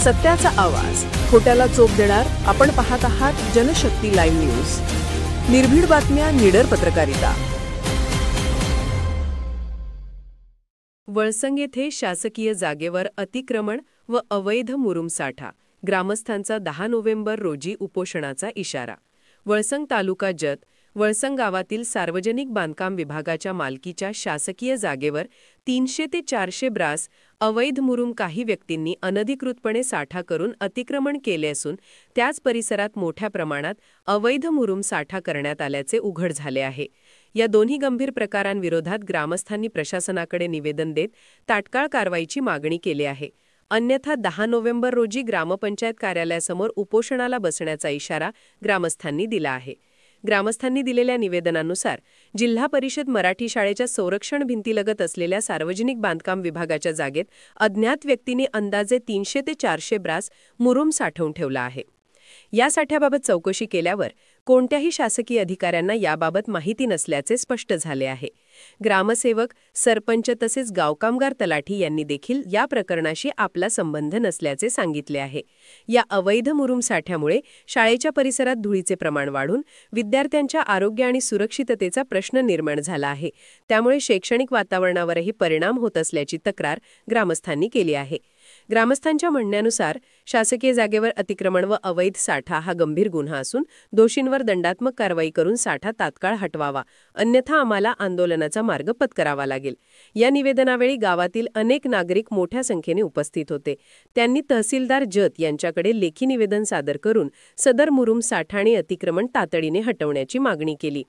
सत्याचा आवाज, खोट्याला चोप देणार. आपण पाहत आहात जनशक्ती लाईव्ह न्यूज. निर्भीड बातम्या, निडर पत्रकारिता. वळसंग येथे शासकीय जागेवर अतिक्रमण व अवैध मुरुमसाठा. ग्रामस्थांचा 10 नोव्हेंबर रोजी उपोषणाचा इशारा. वळसंग तालुका जत, वळसंग गावातील सार्वजनिक बांधकाम विभागाच्या मालकीच्या शासकीय जागेवर 300 ते 400 ब्रास अवैध मुरुम काही व्यक्तींनी अनधिकृतपणे साठा करून अतिक्रमण केले असून त्याच परिसरात मोठ्या प्रमाणात अवैध मुरुम साठा करण्यात आल्याचे उघड झाले आहे. या दोन्ही गंभीर प्रकारांविरोधात ग्रामस्थांनी प्रशासनाकडे निवेदन देत तात्काळ कारवाईची मागणी केली आहे. अन्यथा 10 नोव्हेंबर रोजी ग्रामपंचायत कार्यालयासमोर उपोषणाला बसण्याचा इशारा ग्रामस्थांनी दिला आहे. ग्रामस्थांनी दिलेल्या निवेदनानुसार जिल्हा परिषद मराठी शाळेच्या संरक्षण भिंतीलगत असलेल्या सार्वजनिक बांधकाम विभागाच्या जागेत अज्ञात व्यक्तींनी अंदाजे 300 ते 400 ब्रास मुरुम साठवून ठेवला आहे. या साठ्याबाबत चौकशी केल्यावर कोणत्याही शासकीय अधिकाऱ्यांना याबाबत माहिती नसल्याचे स्पष्ट झाले आहे. ग्रामसेवक, सरपंच तसेच गावकामगार तलाठी यांनी देखील या प्रकरणाशी आपला संबंध नसल्याचे सांगितले आहे. या अवैध मुरुम साठ्यामुळे शाळेच्या परिसरात धुळीचे प्रमाण वाढून विद्यार्थ्यांच्या आरोग्य आणि सुरक्षिततेचा प्रश्न निर्माण झाला आहे. त्यामुळे शैक्षणिक वातावरणावरही परिणाम होत असल्याची तक्रार ग्रामस्थांनी केली आहे. ग्रामस्थांच्या म्हणण्यानुसार शासकीय जागेवर अतिक्रमण व अवैध साठा हा गंभीर गुन्हा असून दोषींवर दंडात्मक कारवाई करून साठा तात्काळ हटवावा, अन्यथा आम्हाला आंदोलनाचा मार्ग पत्करावा लागेल. या निवेदनावेळी गावातील अनेक नागरिक मोठ्या संख्येने उपस्थित होते. त्यांनी तहसीलदार जत यांच्याकडे लेखी निवेदन सादर करून सदर मुरुम साठा आणि अतिक्रमण तातडीने हटवण्याची मागणी केली.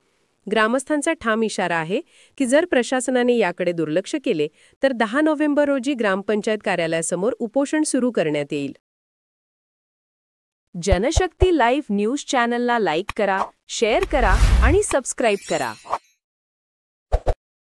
ग्रामस्थांचा ठाम इशारा आहे की जर प्रशासनाने याकडे दुर्लक्ष केले तर 10 नोव्हेंबर रोजी ग्रामपंचायत कार्यालयासमोर उपोषण सुरू करण्यात येईल. जनशक्ती लाईव्ह न्यूज चॅनलला लाईक करा, शेअर करा आणि सबस्क्राईब करा.